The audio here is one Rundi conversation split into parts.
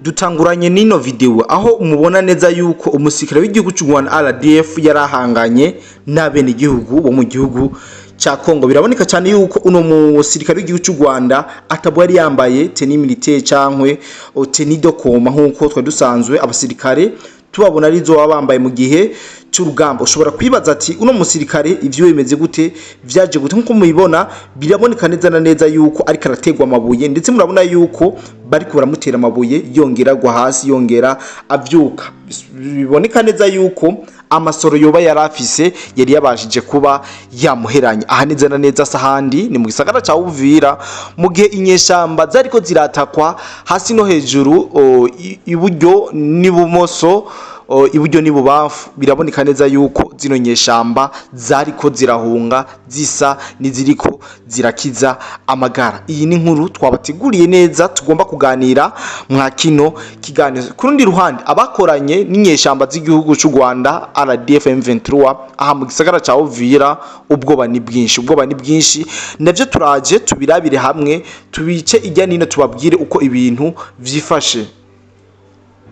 Dutanguranye nino video aho umubona neza yuko umusirikare w'igihugu cy'u Rwanda RDF yarahanganye n'abene igihugu bo mu gihugu cha Kongo. Biraboneka cyane yuko uno musirikare w'igihugu cy'u Rwanda atabwo yari yambaye tenue militaire cankwe tenue de koma nkuko twa dusanzwe abasirikare tubabona arizo bambaye mu gihe cy'urugamba. Ushobora kwibaza ati uno musirikare ivyo bimeze gute, vyaje gute? Nkuko mubibona biraboneka neza na neza yuko ari karategwa amabuye, ndetse murabona yuko bari kuramutera amabuye yongera gwa hasi yongera avyuka. Biboneka neza yuko amasoro yoba yarafise yari yabashije kuba yamuheranye. Aha neza na neza sahandi ni mu gisagara ca Uvira, mu gihe inyeshamba zariko ziratakwa hasi no hejuru, iburyo n'ibumoso, iburyo n'ibubamfu. Biraboneka neza yuko zino nyeshamba zariko zirahunga zisa niziriko zirakiza amagara. Iyi ni nkuru twabateguriye neza tugomba kuganira mwa kino kiganiro. Kurundi ruhande abakoranye n'inyeshamba z'igihugu cy'u Rwanda RDF M23 aha mu gisagara ca Uvira, ubwoba ni bwinshi, navyo turaje tubirabire hamwe, tubice ijya nino tubabwire uko ibintu vyifashe.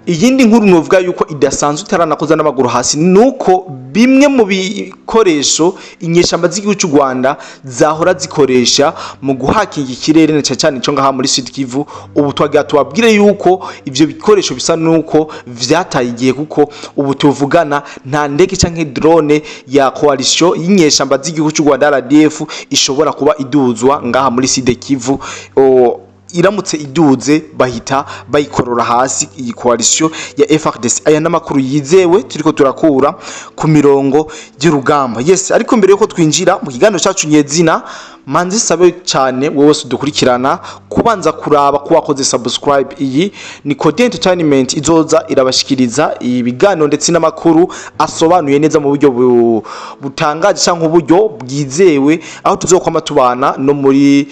Iyindi nkuru novuga yuko idasanzwe itaranakoza n'amaguru hasi nuko bimwe mu bikoresho inyeshamba z'igihugu cy'u Rwanda zahora zikoresha mu guhakinga ikirere cyane cyo ngaha muri Sud Kivu, ubu twagira tubabwire yuko ivyo bikoresho bisa nuko vyataye igihe, kuko ubu tuvugana nta ndege canke drone ya coalition y'inyeshamba z'igihugu cy'u Rwanda RDF ishobora kuba iduzwa ngaha muri Sud Kivu. Iramutse iduze bahita bayikorora hasi iyi coalition ya FARDC. Aya namakuru yizewe turiko turakura ku mirongo y'urugamba. Yes, ariko mbere yuko twinjira mu kiganiro cyacu nyezina, manzi sabe cyane wowe sudukurikirana kubanza kuraba ko wakoze subscribe. Iyi ni Code Entertainment izoza irabashikiriza ibiganiro ndetse n'amakuru asobanuye neza mu buryo butangaje cyangwa uburyo bwizewe, aho tuzokwama tubana no muri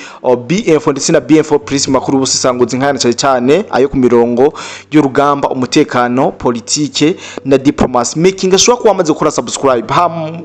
BF ndetse na BF Plus makuru busisanguzi nkana cyane ayo ku mirongo y'urugamba, umutekano, politike na diplomacy. Making sure ko wamaze gukora subscribe,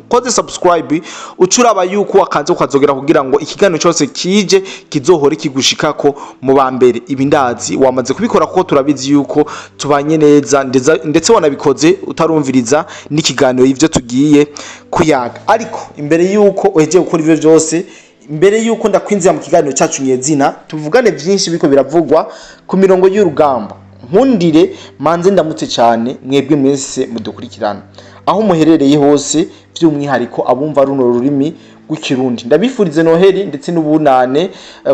koze subscribe ucuraba yuko wakanze ukazogera kugira ngo ikiganiro cyose kije kizohora kigushikako mu bambere. Ibindazi wamaze kubikora kuko turabizi yuko tubanye neza, ndetse wanabikoze utarumviriza n'ikiganiro y'ivyo tugiye kuyaga. Ariko imbere yuko uheje gukora ivyo byose, mbere yuko ndakwinzira mu kiganiro cyacu nyezina, tuvugane byinshi biko biravugwa ku mirongo y'urugamba. Nkundire manze ndamutse cyane mwebwe mwese mudukurikirana aho muherereye hose, by'umwihariko abumva runo rurimi rw'ikirundi. Ndabifurize Noheli ndetse n'ubunane,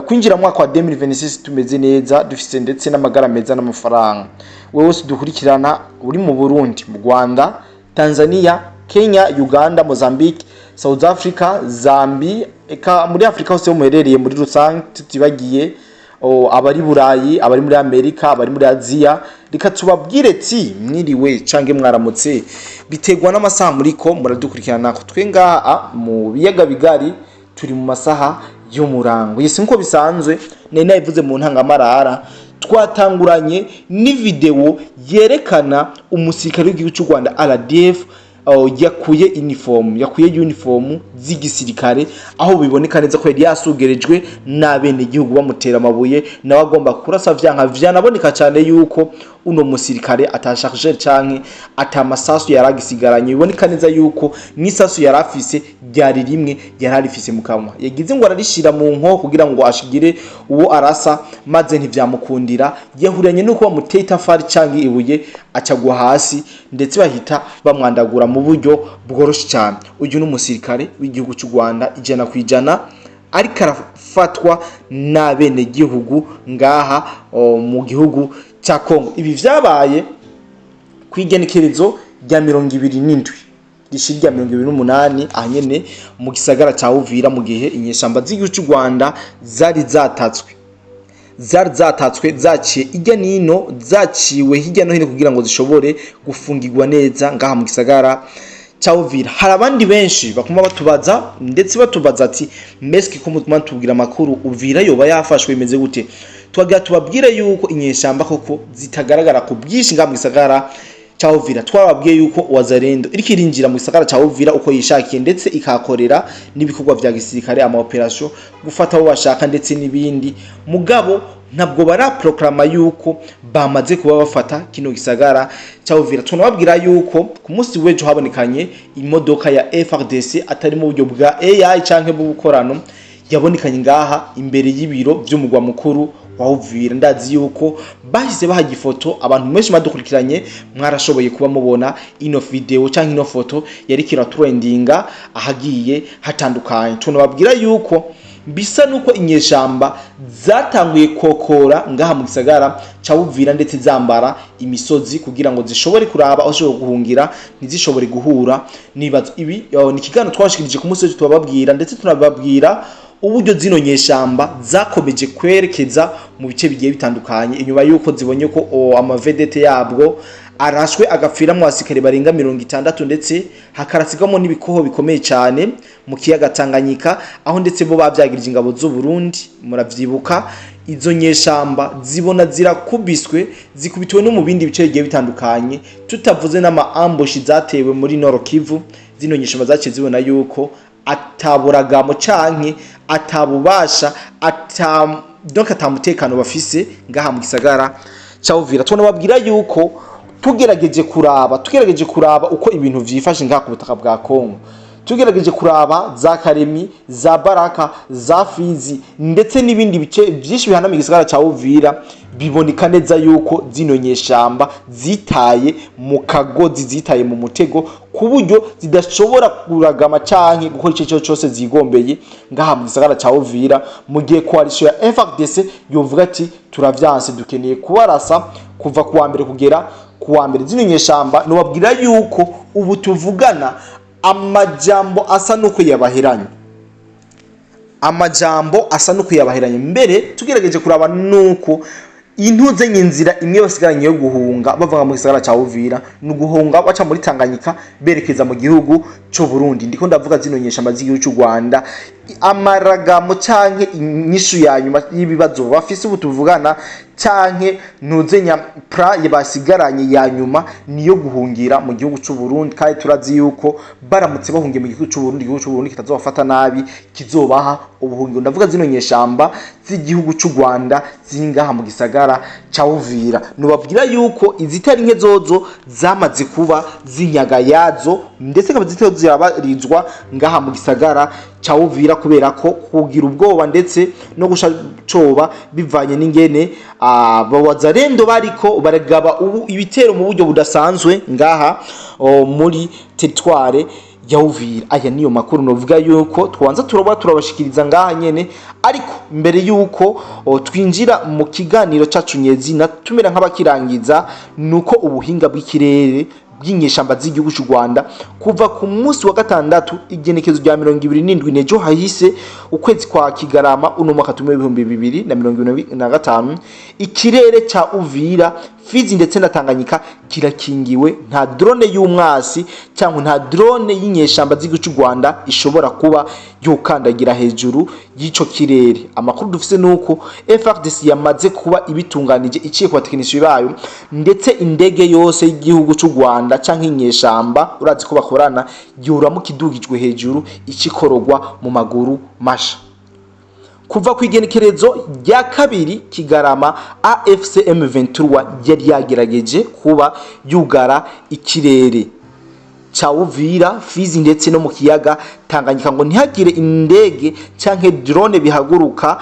kwinjira mwaka wa 2026 tumeze neza, dufise ndetse n'amagara meza n'amafaranga. Wewe wose dukurikirana uri mu Burundi, mu Rwanda, Tanzania, Kenya, Uganda, Mozambique, South Africa, Zambia, eka muri Afrika hose muherereye muri rusange tutibagiye abari Burayi, abari muri Amerika, abari muri Aziya. Reka tubabwire ati mwiriwe cange mwaramutse, bitegwa n'amasaha muriko muradukurikirana ko twe ngaha mu biyaga bigari turi mu masaha y'umurango. Yesi nko bisanzwe nene ivuze mu ntangamarara, twatanguranye ni video yerekana umusirikare w'igihugu cy'u Rwanda RDF yakuye uniform z'igisirikare, aho biboneka neza ko yari yasugerejwe n'abene igihugu bamutera amabuye nawe agomba kurasa vyanka vyanaboneka cyane yuko uno musirikare atashakije canke atamasasu yaragisigaranye. Biboneka neza yuko n'isasu yarafise ryari rimwe yararifise mu kanwa, yagize ngo ararishira mu nko kugira ngo ashigire uwo arasa, maze ntivyamukundira, yahuranye nuko bamuteye itafari canke ibuye acagwa hasi, ndetse bahita bamwandagura mu buryo bworoshye cyane. Uyu ni umusirikare w'igihugu cy'u Rwanda 100% ariko arafatwa n'abene gihugu ngaha mu gihugu cya Kongo. Ibi vyabaye kwigenekerezo rya 27 rishirya 28 ahanyene mu gisagara ca Uvira, mu gihe inyeshamba z'igihugu cy'u Rwanda zari zatatswe zaciye ijya nino, zaciwe hirya no hino kugira ngo zishobore gufungirwa neza ngaha mu gisagara cha Uvira. Hari abandi benshi bakuma batubaza ndetse batubaza ati meski ko mutuma tubwira amakuru Uvira yoba yafashwe imeze gute. Twagira tubabwire yuko inyeshamba koko zitagaragara ku bwinshi ngaha mu gisagara ca Uvira twababwiye yuko Wazalendo iriko irinjira mu gisagara ca Uvira uko yishakiye ndetse ikakorera n'ibikorwa vya gisirikare ama operation gufata abo bashaka ndetse n'ibindi mugabo ntabwo baraproclama yuko bamaze kuba bafata kino gisagara ca Uvira. Tunababwira yuko ku munsi w'ejo habonekanye imodoka ya FARDC atari mu buryo bwa AI canke bw'ubukorano yabonekanye ngaha imbere y'ibiro by'umugwa mukuru wa Uvira. Ndazi yuko bahise bahaga ifoto abantu benshi badukurikiranye mwarashoboye kuba mubona ino video canke ino foto yari kira trendinga ahagiye hatandukanye. Tunababwira yuko bisa nuko inyeshamba zatanguye kokora ngaha mu gisagara ca Uvira ndetse zambara imisozi kugira ngo zishobore kuraba aho shobora guhungira ntizishobore guhura nibazo. Ibi ni kigano twashikirije ku munsi tubabwira ndetse tunababwira uburyo zino nyeshamba zakomeje kwerekeza mu bice bigiye bitandukanye inyuma yuko zibonye ko amavedete yabwo arashwe agapfira mu basikare barenga 60 ndetse hakarasigamo n'ibikoho bikomeye cyane mu kiyaga Tanganyika aho ndetse bo bavyagirije ingabo z'u Burundi. Muravyibuka izo nyeshamba zibona zirakubiswe zikubitwe no mu bindi bice bigiye bitandukanye tutavuze n'ama ambush zatewe muri Nord Kivu. Zino nyeshamba zace zibona yuko ataburagamo canke atabubasha donc atamutekano bafise ngaha mu gisagara ca Uvira. Tunababwira yuko tugerageje kuraba uko ibintu vyifashe ngaha ku butaka bwa Kongo, tugerageje kuraba za Karemi, za Baraka, za Fizi ndetse n'ibindi bice byinshi bihana mu gisagara ca Uvira, biboneka neza yuko zino nyeshamba zitaye mu kagozi, zitaye mu mutego ku buryo zidashobora kuragama canke gukora ico cyose zigombeye ngaha mu gisagara ca Uvira, mu gihe coalition ya FARDC yovuga ati turavyanse dukeneye kubarasa kuva kuwa mbere kugera kuwa mbere. Zino nyeshamba nobabwira yuko ubu tuvugana amajambo asa nuko yabaheranye, mbere tugerageje kuraba nuko intuze nyinzira imwe basigaranye yo guhunga bava mu gisagara ca Uvira nuguhunga baca muri Tanganyika berekeza mu gihugu cyo Burundi. Ndiko ndavuga zino nyeshamba z'igihugu cy'u Rwanda amaragamo canke inyishu ya nyuma y'ibibazo bafise ubu tuvugana canke ntuzenya pra yabasigaranye ya nyuma niyo guhungira mu gihugu cy'u Burundi, kandi turazi yuko baramutse bahungiye mu gihugu cy'u Burundi, igihugu cy'u Burundi kitazobafata nabi kizobaha ubuhungiro. Ndavuga zino nyeshamba z'igihugu cy'u Rwanda zingaha mu gisagara ca Uvira. Nubabwira yuko izitari nke zozo zamaze kuba zinyaga yazo ndetse kaba zitero zirabarizwa ngaha mu gisagara ca Uvira kubera ko kugira ubwoba ndetse no gushacoba bivanye n'ingene Wazalendo bariko baragaba ibitero mu buryo budasanzwe ngaha muri territoire ya Uvira. Aya niyo makuru novuga yuko twanza turabashikiriza ngaha nyene, ariko mbere yuko twinjira mu kiganiro cacu nyezi na tumera nk'abakirangiza nuko ubuhinga bw'ikirere bw'inyeshamba z'igihugu cy'u Rwanda kuva ku munsi wa gatandatu igenekezo rya 27 nejo hahise ukwezi kwa Kigarama uno mwaka 2025 ikirere ca Uvira, Fizi ndetse na Tanganyika kirakingiwe. Nta drone y'umwasi cyangwa nta drone y'inyeshamba z'igihugu cy'u Rwanda ishobora kuba yokandagira hejuru y'ico kirere. Amakuru dufise nuko FARDC yamaze kuba ibitunganije iciye ku batekinisiye bayo ndetse indege yose y'igihugu cy'u Rwanda canke inyeshamba urazi ko bakorana yura kidugijwe hejuru ikikorogwa mu maguru masha. Kuva ku igenekerezo rya kabiri Kigarama AFC M23 yari yagerageje kuba yugara ikirere ca Uvira, Fizi ndetse no mu kiyaga Tanganyika ngo ntihagire indege canke drone bihaguruka.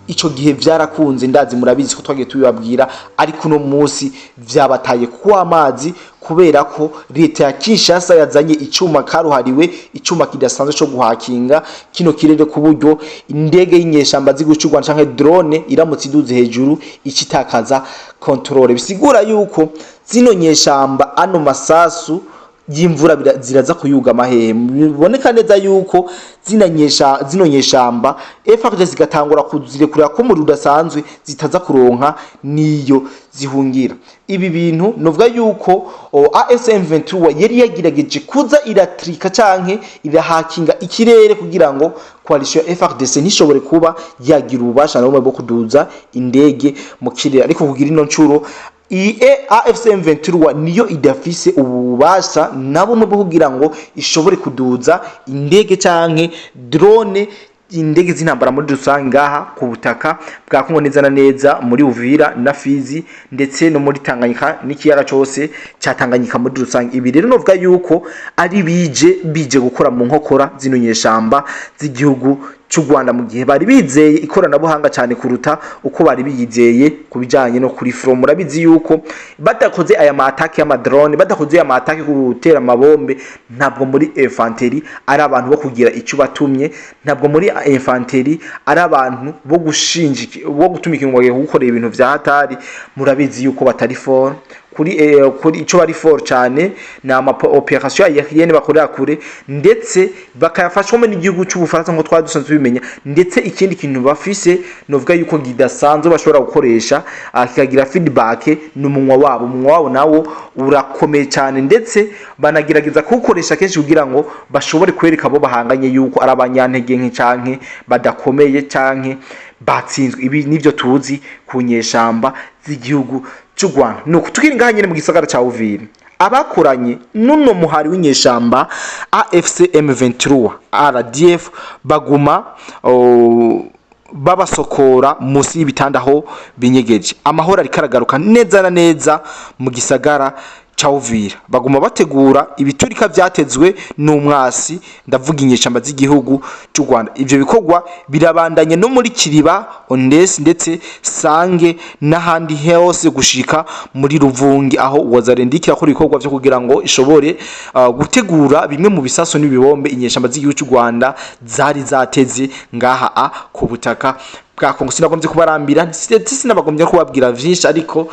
Ico gihe vyarakunze, ndazi murabizi ko twagiye tubibabwira, ariko no munsi vyabataye ku amazi kubera ko leta ya Kinshasa yazanye icuma karuhariwe, icuma kidasanzwe cyo guhakinga kino kirere ku buryo indege y'inyeshamba zigucurwa canke drone iramutse iduze hejuru ikitakaza control. Bisigura yuko zino nyeshamba ano masasu y'imvura ziraza kuyuga mahehe. Biboneka neza yuko zino nyeshamba FARDC zigatangura kuzirekurira ko muri udasanzwe zitaza kuronka niyo zihungira. Ibi bintu novuga yuko ASM 23 yari yagirageje kuza iratrika canke irahakinga ikirere kugira ngo coalition FARDC ntishobore kuba yagira ububasha n'umwe bwo kuduza indege mu kirere, ariko kugira ino ncuro iyi AFC M23 niyo idafise ububasha nabo mu kugira ngo ishobore kuduza indege canke drone indege z'intambara muri rusange ngaha ku butaka bwa Kongo neza na neza muri Uvira na Fizi ndetse no muri Tanganyika n'ikiyaga cyose cya Tanganyika muri rusange. Ibi rero novuga yuko ari bije gukora mu nkokora zino nyeshamba z'igihugu cy'u Rwanda mu gihe bari bizeye ikoranabuhanga cyane kuruta uko bari biyizeye kubijanye no kuri from. Murabizi yuko badakoze aya matake y'ama drone, badakoze aya matake gutera amabombe, ntabwo muri infantry ari abantu bo kugira icyo batumye, ntabwo muri infantry ari abantu bo gushinjiki bo gutumika ngo gukorera ibintu vya hatari. Murabizi yuko batari for kuri ico bari for cyane na ama operation aérienne bakorera kure, ndetse bakayafashwamo n'igihugu cy'Ubufaransa ngo twadusanzwe bimenya. Ndetse ikindi kintu bafise novuga yuko gidasanzwe bashobora gukoresha akagira feedback n'umunwa wabo nawo urakomeye cyane, ndetse banagerageza kukoresha kenshi kugira ngo bashobore kwereka abo bahanganye yuko ari abanyantege nke canke badakomeye canke batsinzwe. Ibi nivyo tuzi kunyeshamba z'igihugu cy'u Rwanda. Nuko tukiri ngaha nyene mu gisagara ca Uvira, abakoranye nuno muhari w'inyeshamba AFC M23 RDF baguma babasokora musi y'ibitanda aho binyegeje. Amahoro ari karagaruka neza na neza mu gisagara ca Uvira, baguma bategura ibiturika vyatezwe n'umwasi, ndavuga inyeshamba z'igihugu cy'u Rwanda. Ivyo bikorwa birabandanye no muri Kiriba, Ondes ndetse Sange n'ahandi hose gushika muri Ruvungi aho wazarendikira ko ibikorwa byo kugira ngo ishobore gutegura bimwe mu bisaso n'ibibombe inyeshamba z'igihugu cy'u Rwanda zari zateze ngaha ku butaka bwa Kongo. Sinagombye kubarambira, sinabagombye kubabwira vyinshi, ariko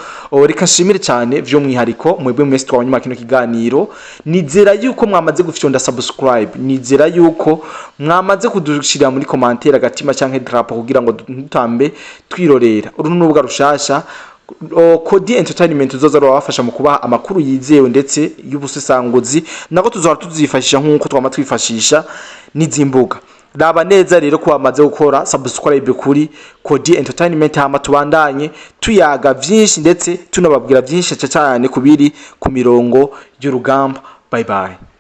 reka nshimire cyane vyo mwihariko mwebwe mwese twabanyuma kino kiganiro. Nizera yuko mwamaze gufyonda subscribe, nizera yuko mwamaze kudushira muri commentaire agatima canke drapo kugira ngo dutambe twirorera uru n'ubuga rushasha. Kodi Entertainment uzoza rwabafasha mu kubaha amakuru yizewe ndetse y'ubusesanguzi, nako tuzora tuzifashisha nk'uko twifashisha n'izimbuga. Raba neza rero ko bamaze gukora subscribe kuri Kodi Entertainment, hama tubandanye tuyaga vyinshi ndetse tunababwira vyinshi cyane kubiri ku mirongo y'urugamba. Bye bye.